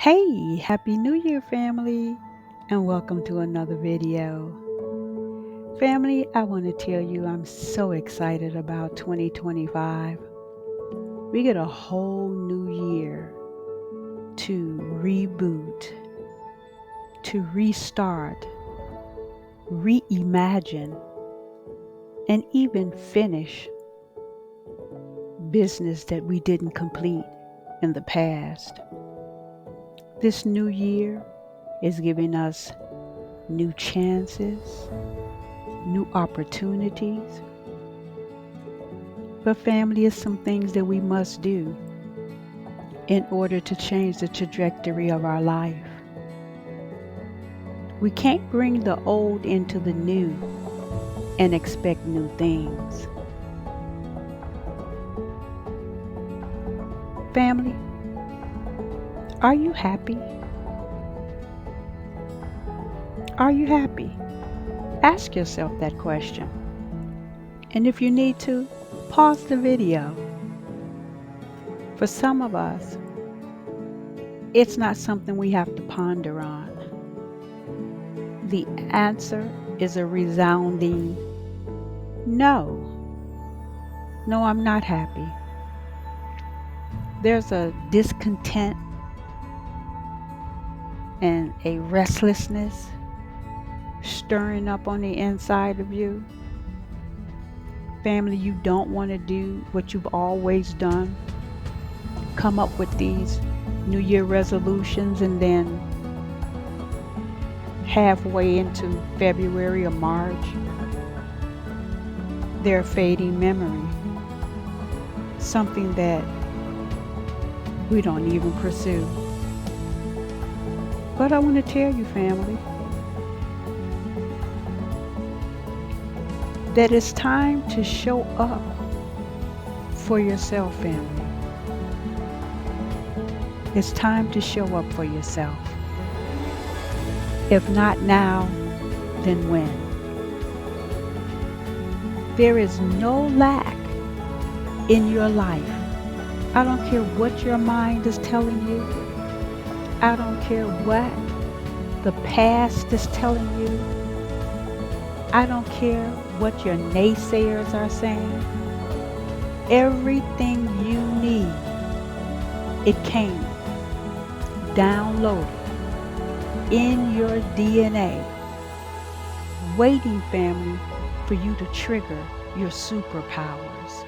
Hey, Happy New Year, family, and welcome to another video. Family, I want to tell you I'm so excited about 2025. We get a whole new year to reboot, to restart, reimagine, and even finish business that we didn't complete in the past. This new year is giving us new chances, new opportunities. But family is some things that we must do in order to change the trajectory of our life. We can't bring the old into the new and expect new things. Family, are you happy? Are you happy? Ask yourself that question. And if you need to, pause the video. For some of us, it's not something we have to ponder on. The answer is a resounding no. No, I'm not happy. There's a discontent and a restlessness stirring up on the inside of you. Family, you don't want to do what you've always done. Come up with these New Year resolutions and then halfway into February or March, they're a fading memory. Something that we don't even pursue. But I want to tell you, family, that it's time to show up for yourself, family. It's time to show up for yourself. If not now, then when? There is no lack in your life. I don't care what your mind is telling you. I don't care what the past is telling you. I don't care what your naysayers are saying. Everything you need, it came downloaded in your DNA, waiting, family, for you to trigger your superpowers.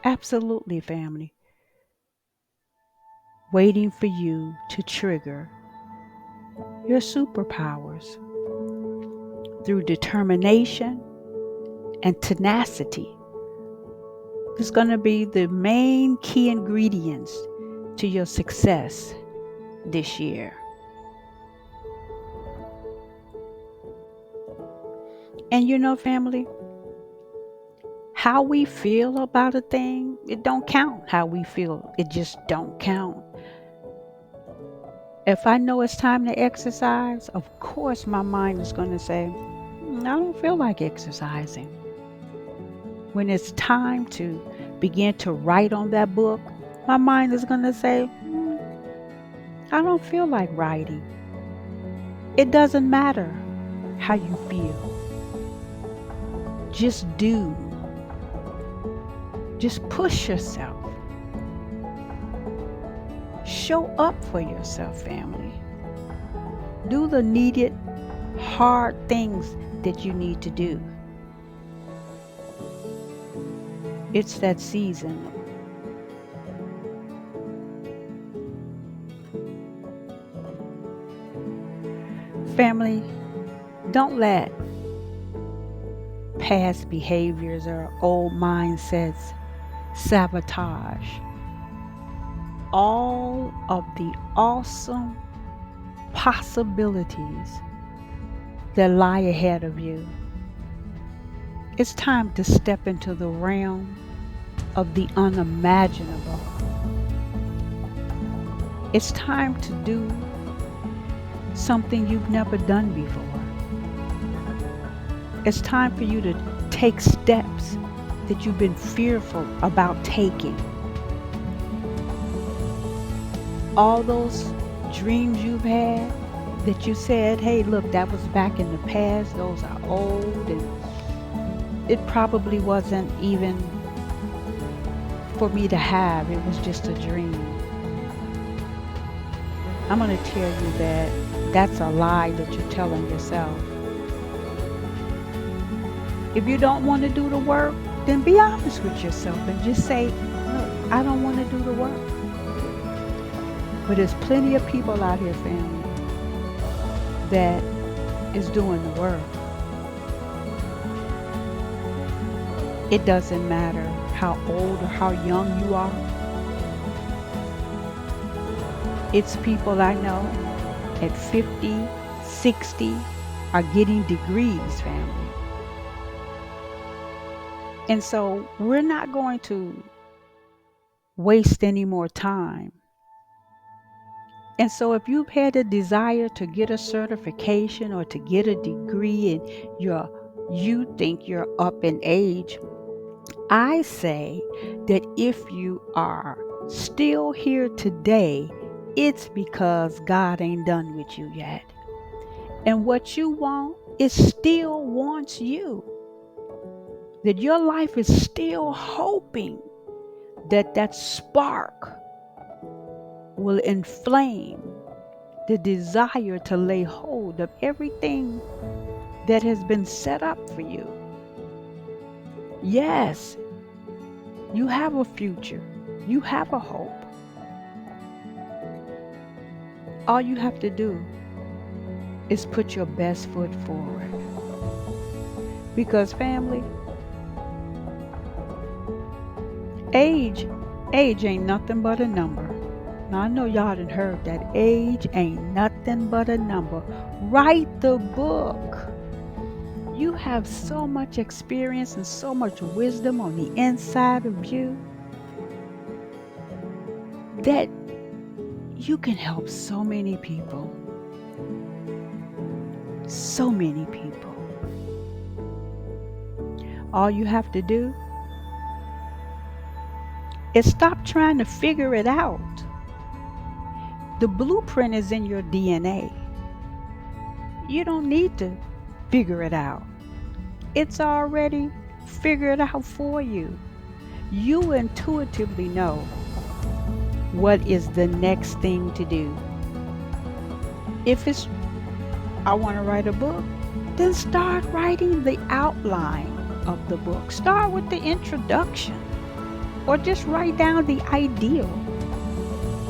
Absolutely, family. Waiting for you to trigger your superpowers through determination and tenacity. It's going to be the main key ingredients to your success this year. And you know, family, how we feel about a thing, it don't count how we feel. It just don't count. If I know it's time to exercise, of course my mind is going to say, I don't feel like exercising. When it's time to begin to write on that book, my mind is going to say, I don't feel like writing. It doesn't matter how you feel. Just do. Just push yourself. Show up for yourself, family. Do the needed, hard things that you need to do. It's that season. Family, don't let past behaviors or old mindsets sabotage all of the awesome possibilities that lie ahead of you. It's time to step into the realm of the unimaginable. It's time to do something you've never done before. It's time for you to take steps that you've been fearful about taking. All those dreams you've had that you said, hey, look, that was back in the past, those are old, and it probably wasn't even for me to have, it was just a dream. I'm going to tell you that that's a lie that you're telling yourself. If you don't want to do the work, then be honest with yourself and just say, look, I don't want to do the work. But there's plenty of people out here, family, that is doing the work. It doesn't matter how old or how young you are. It's people I know at 50, 60 are getting degrees, family. And so we're not going to waste any more time. And so if you've had a desire to get a certification or to get a degree and you think you're up in age, I say that if you are still here today, it's because God ain't done with you yet. And what you want, it still wants you. That your life is still hoping that spark will inflame the desire to lay hold of everything that has been set up for you. Yes, you have a future. You have a hope. All you have to do is put your best foot forward. Because family, age ain't nothing but a number. Now I know y'all done heard that. Age ain't nothing but a number. Write the book. You have so much experience and so much wisdom on the inside of you that you can help so many people. So many people. All you have to do is stop trying to figure it out. The blueprint is in your DNA. You don't need to figure it out. It's already figured out for you. You intuitively know what is the next thing to do. If it's, I want to write a book, then start writing the outline of the book. Start with the introduction, or just write down the ideal.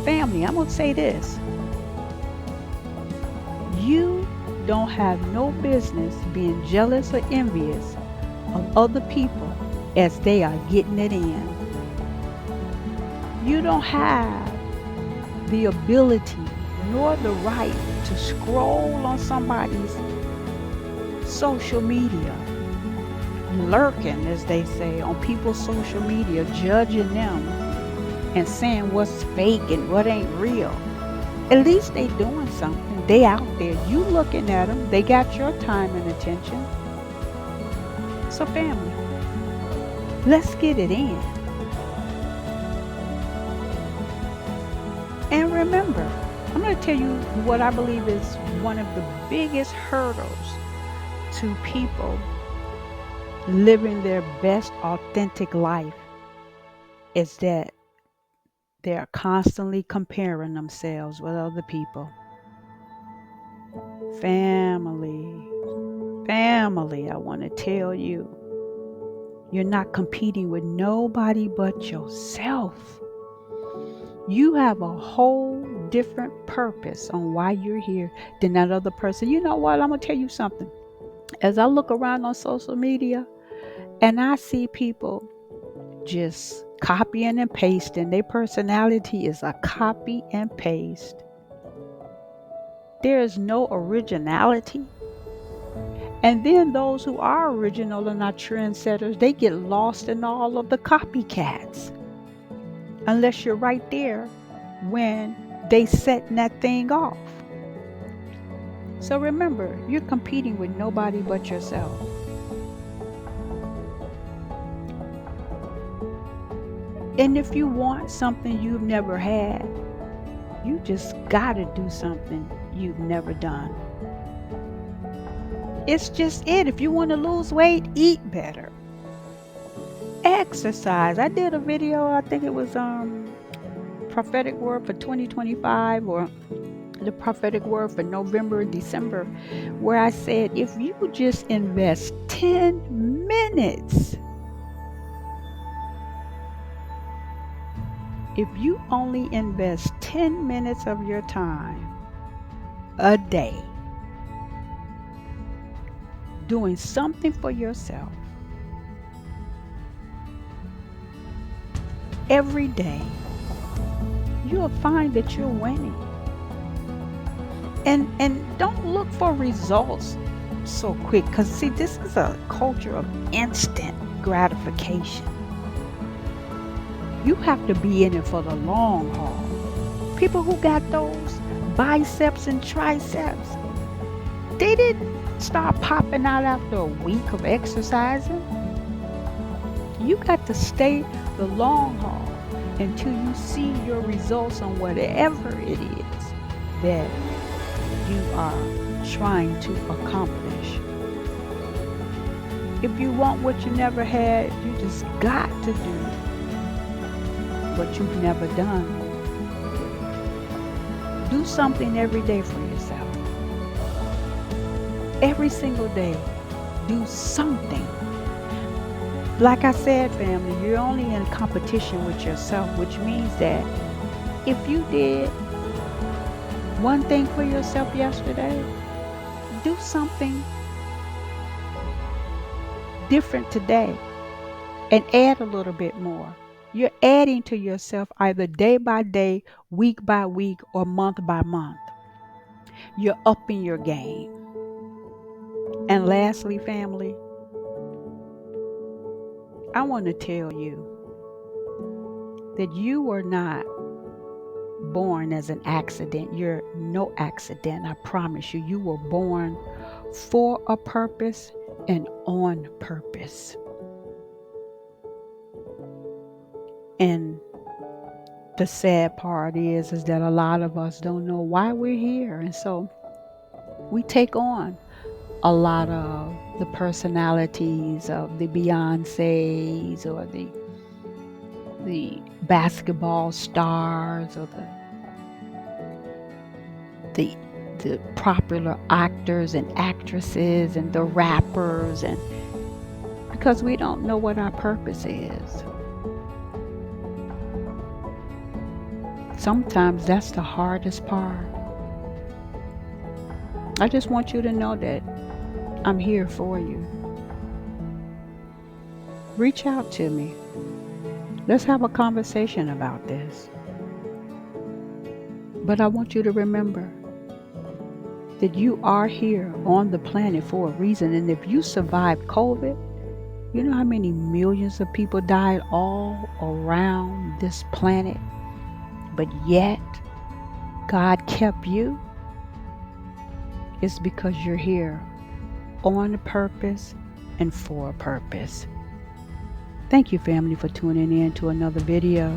Family, I'm going to say this. You don't have no business being jealous or envious of other people as they are getting it in. You don't have the ability nor the right to scroll on somebody's social media, lurking, as they say, on people's social media, judging them and saying what's fake and what ain't real. At least they doing something. They out there. You looking at them. They got your time and attention. So family, let's get it in. And remember, I'm going to tell you what I believe is one of the biggest hurdles to people living their best authentic life is that they're constantly comparing themselves with other people. Family, I want to tell you, you're not competing with nobody but yourself. You have a whole different purpose on why you're here than that other person. You know what? I'm going to tell you something. As I look around on social media and I see people just copying and pasting, their personality is a copy and paste. There is no originality. And then those who are original and not trendsetters, they get lost in all of the copycats. Unless you're right there when they setting that thing off. So remember, you're competing with nobody but yourself. And if you want something you've never had, You just gotta do something you've never done. It's just it. If you want to lose weight, eat better. Exercise. I did a video, I think it was prophetic word for 2025 or the prophetic word for November and December, where I said if you just invest 10 minutes, if you only invest 10 minutes of your time a day doing something for yourself every day, you'll find that you're winning. And don't look for results so quick, because see, this is a culture of instant gratification. You have to be in it for the long haul. People who got those biceps and triceps, they didn't start popping out after a week of exercising. You got to stay the long haul until you see your results on whatever it is that you are trying to accomplish. If you want what you never had, you just got to do what you've never done. Do something every day for yourself. Every single day, do something. Like I said, family, you're only in competition with yourself, which means that if you did one thing for yourself yesterday, do something different today and add a little bit more. You're adding to yourself either day by day, week by week, or month by month. You're upping your game. And lastly, family, I want to tell you that you were not born as an accident. You're no accident. I promise you. You were born for a purpose and on purpose. And the sad part is that a lot of us don't know why we're here. And so we take on a lot of the personalities of the Beyoncés or the basketball stars or the popular actors and actresses and the rappers, and because we don't know what our purpose is. Sometimes that's the hardest part. I just want you to know that I'm here for you. Reach out to me. Let's have a conversation about this. But I want you to remember that you are here on the planet for a reason. And if you survived COVID, you know how many millions of people died all around this planet, but yet God kept you? It's because you're here on a purpose and for a purpose. Thank you, family, for tuning in to another video.